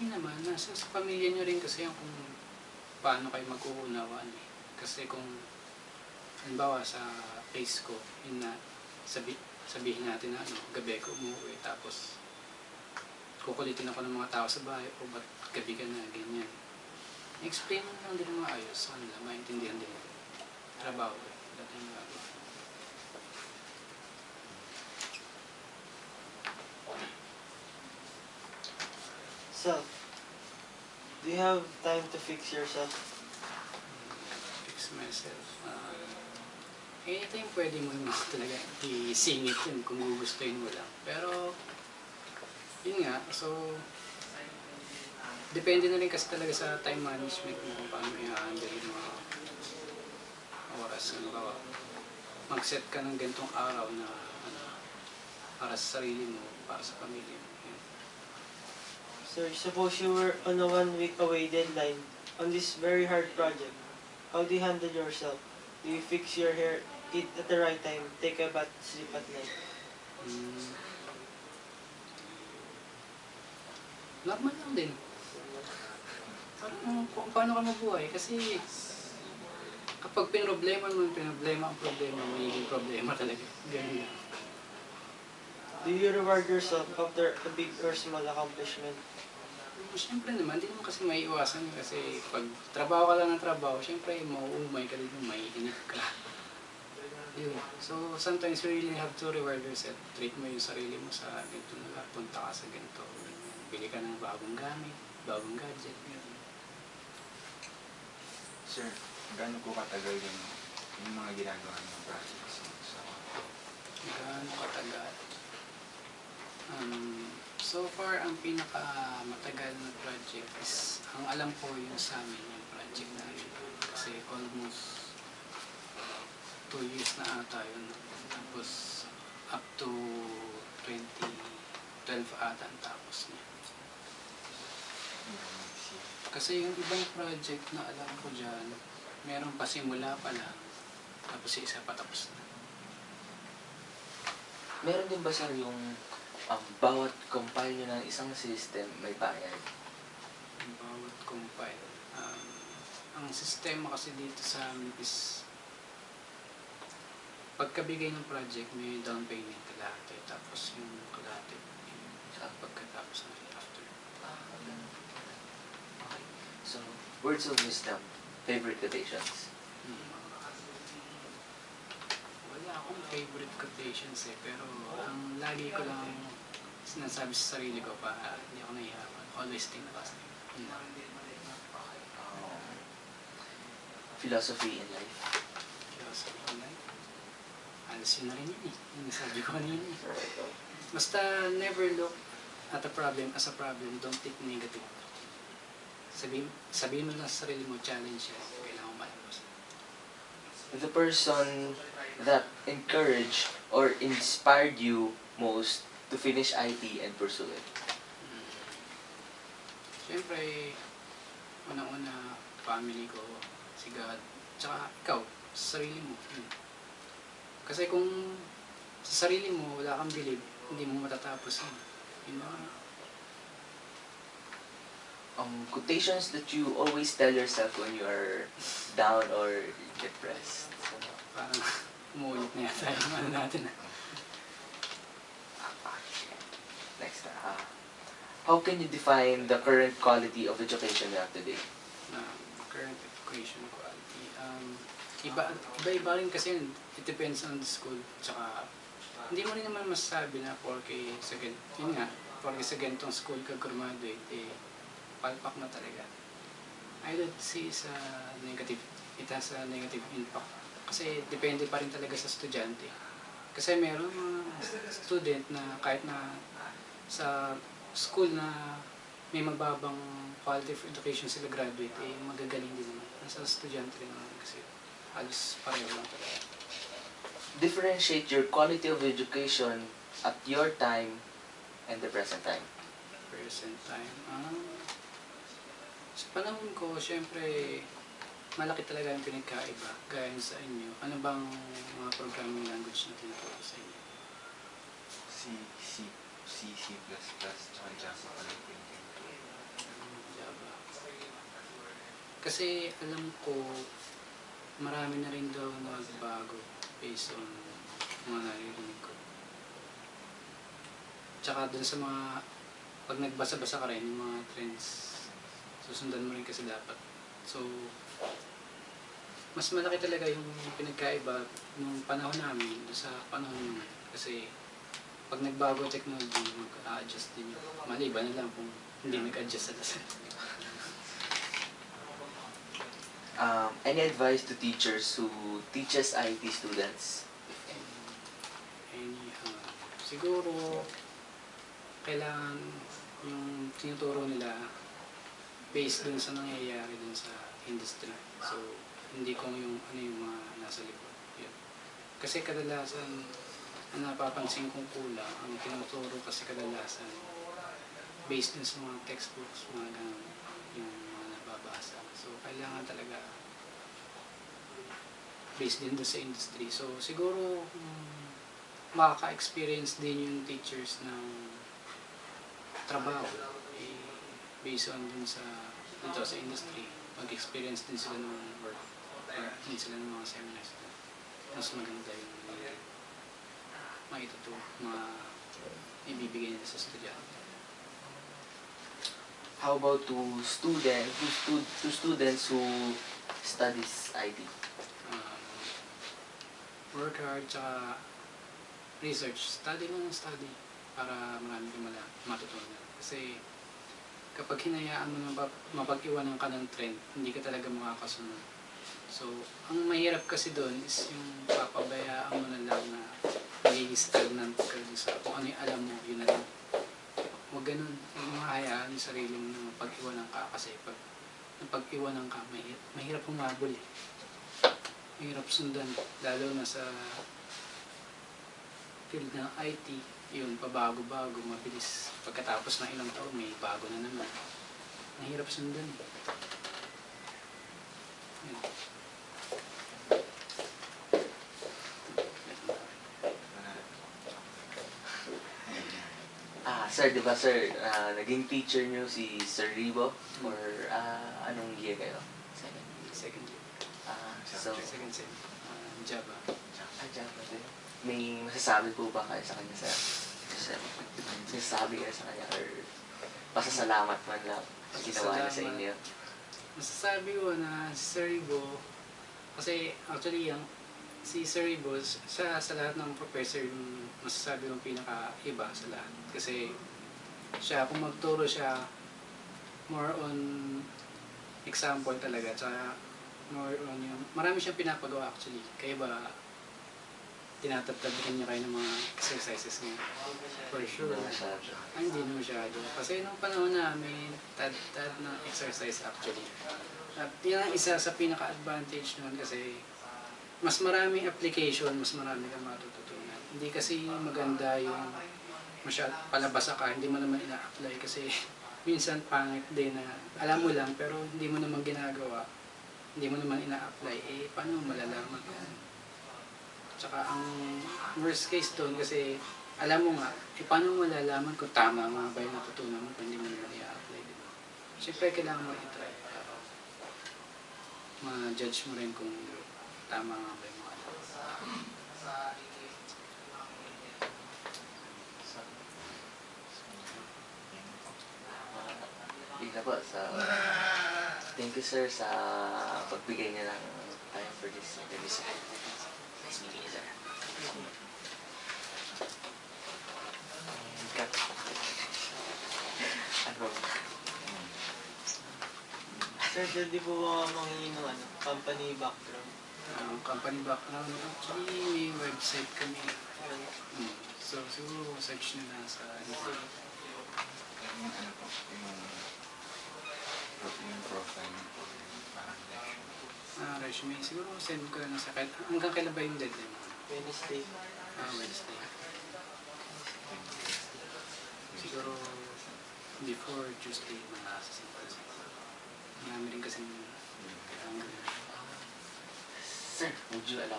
okay naman. Nasa sa pamilya nyo rin kasi yung kung paano kayo mag-uunawaan eh. Kasi kung, halimbawa sa case ko, yun na, sabihin natin na gabi ko umuwi, tapos kukulitin ako ng mga tao sa bahay, o ba't gabi ka na, ganyan. Explain mo lang din ng maayos sa kanila, maintindihan din. Trabaho eh. Dati yung gagawa. Self. Do you have time to fix yourself? Fix myself. Anytime pwede mo yung mga talaga isingit yun kung gugustuhin mo lang. Pero, yun nga, so, depende na rin kasi talaga sa time management mo kung paano i-handle yung mga oras. Halimbawa, mag-set ka ng ganitong araw na para sa sarili mo, para sa pamilya mo. Sir, suppose you were on a 1 week away deadline on this very hard project. How do you handle yourself? Do you fix your hair, eat at the right time, take a bath, sleep at night? Normal lang din. Parang kung paano ka mabuhay. Kasi kapag pinoblema mo, ang problema, magiging problema talaga. Ganun lang. Do you reward yourself after a big or small accomplishment? Siyempre naman, hindi naman kasi maiiwasan kasi pag trabaho ka lang ng trabaho, siyempre mauumay ka din, maiinip ka. Yun. So, sometimes you really have to reward yourself. Treat mo yung sarili mo sa ganito na punta ka sa ganito. Bili ka ng bagong gamit, bagong gadget. Yun. Sir, gaano po katagal yung mga ginagawa ng projects? Gaano katagal? So far, ang pinaka-matagal na project is, ang alam ko yung sa amin, yung project namin. Kasi almost 2 years na ata yun. Tapos, up to 2012 ata ang tapos niya. Kasi yung ibang project na alam ko dyan, meron pa simula pa lang, tapos isa pa tapos na. Meron din ba sir yung bawat compile nyo ng isang system may bayad? Bawat compile. Ang sistema kasi dito sa amin is pagkabigay ng project may down payment kalahati, tapos yung kalahati sa pagkatapos na after. Okay. So, words of wisdom, favorite quotations? Wala akong favorite quotations eh, pero ang lagi ko lang sinasabi sa sarili ko pa, hindi ako nahihawan. Always think positive. Philosophy in life? Philosophy in life? Alas yun na rin yun eh. Yung nasabi ko kanina eh. Basta never look at a problem as a problem. Don't think negative. Sabihin mo lang sa sarili mo, challenge yan. Kailangan malabas. The person that encouraged or inspired you most to finish IT and pursue it? Siyempre, unang-una, family ko, si God, tsaka ikaw, sa sarili mo. Kasi kung sa sarili mo, wala kang believe, hindi mo matatapos yun. Quotations that you always tell yourself when you are down or depressed? Parang umuulit na yata yung ano natin. Next, how can you define the current quality of education we have today? Current education quality. Iba-iba rin kasi yun. It depends on the school. Tsaka, hindi mo rin naman masasabi na porque sa ganitong school ka graduate, palpak na talaga. I don't see it has a negative impact. Kasi depende pa rin talaga sa estudyante. Kasi meron mga student na kahit na sa school na may mababang quality of education sila graduate, magagaling din naman. Nasa estudyante rin naman kasi halos pareho lang talaga. Differentiate your quality of education at your time and the present time. Present time. Sa panahon ko, syempre, malaki talaga yung pinagkaiba. Gaya sa inyo. Ano bang mga programming language na tinuturo sa inyo? C, C++, tsaka Java. Kasi alam ko, marami na rin daw nagbago based on mga naririnig ko. Tsaka dun sa mga, pag nagbasa-basa ka rin, yung mga trends, susundan mo rin kasi dapat. So, mas malaki talaga yung pinagkaiba nung panahon namin doon sa panahon naman. Kasi pag nagbago ang technology, mag-a-adjust din yun. Maliban na lang kung hindi nag-adjust sa Any advice to teachers who teaches IT students? Siguro, kailangan yung tinuturo nila based dun sa nangyayari dun sa industry. So, hindi kung yung ano yung mga nasa likod. Yun. Kasi kadalasan, ang napapansin kong kulang, ang tinuturo kasi kadalasan, based dun sa mga textbooks, mga ganun, yung mga nababasa. So, kailangan talaga based din doon sa industry. So, siguro, makaka-experience din yung teachers ng trabaho based on dun dito sa industry. Mag-experience din sila ng work or din sila ng mga seminars. Mas maganda yung ibibigay nila sa estudyante. How about to students who studies IT? Work hard, tsaka research. Study mo ng study para marami kang matutunan. Kasi kapag hinayaan mo na mapag-iwanan ka ng trend, hindi ka talaga makakasunod. So, ang mahirap kasi doon is yung papabayaan mo na lang na magiging stagnant ka sa kung ano yung alam mo, yun na lang. Huwag ganun. Huwag mo hayaan yung sarili mo na mapag-iwanan ka kasi pag napag-iwanan ka, mahirap humabol eh. Mahirap sundan, lalo na sa field ng IT, yun, pabago-bago, mabilis. Pagkatapos ng ilang taon, may bago na naman. Mahirap sundan. Yun. Sir, di ba sir, naging teacher niyo si Sir Ribo? Or anong year kayo? Second year. So, Second sem. Java. Java din. May masasabi po ba kayo sa kanya, sir? Masasabi kayo sa kanya or pasasalamat man lang ginawa niya sa inyo? Masasabi ko na si Sir Ribo, kasi actually si Sir Ribo, sa lahat ng professor yung masasabi kong pinaka-iba sa lahat. Kasi siya, kung magturo siya, more on example talaga, tsaka more on yung, marami siyang pinapagawa actually. Kaya ba, tinatatabihin niya kayo ng mga exercises niya? For sure. Hindi na masyado. Kasi nung panahon namin, tad na exercise actually. At yun ang isa sa pinaka-advantage nun kasi mas maraming application, mas marami kang matututunan. Hindi kasi maganda yung palabasa ka, hindi mo naman ina-apply kasi minsan pangit din na alam mo lang pero hindi mo naman ginagawa, hindi mo naman ina-apply, paano mo malalaman? Tsaka ang worst case doon kasi alam mo nga, paano mo malalaman kung tama nga ba yung natutunan mo kung hindi mo naman i-apply din. Siyempre kailangan mo i-try. Ma-judge mo rin kung tama nga ba yung mga alam. Yun na po. So, thank you sir sa pagbigay niya ng time for this interview. Nice meeting you, sir. Ano? Sir, pwede po ba mangingin ng company background? Company background, actually may website kami. So siguro search nyo na sa internet. Yung ano po, yung profile po, parang Resume, siguro send ko lang sa kahit hanggang kailan ba yung deadline? Wednesday. Wednesday. Siguro before Tuesday mga sasend. Marami rin kasi Sir, would you allow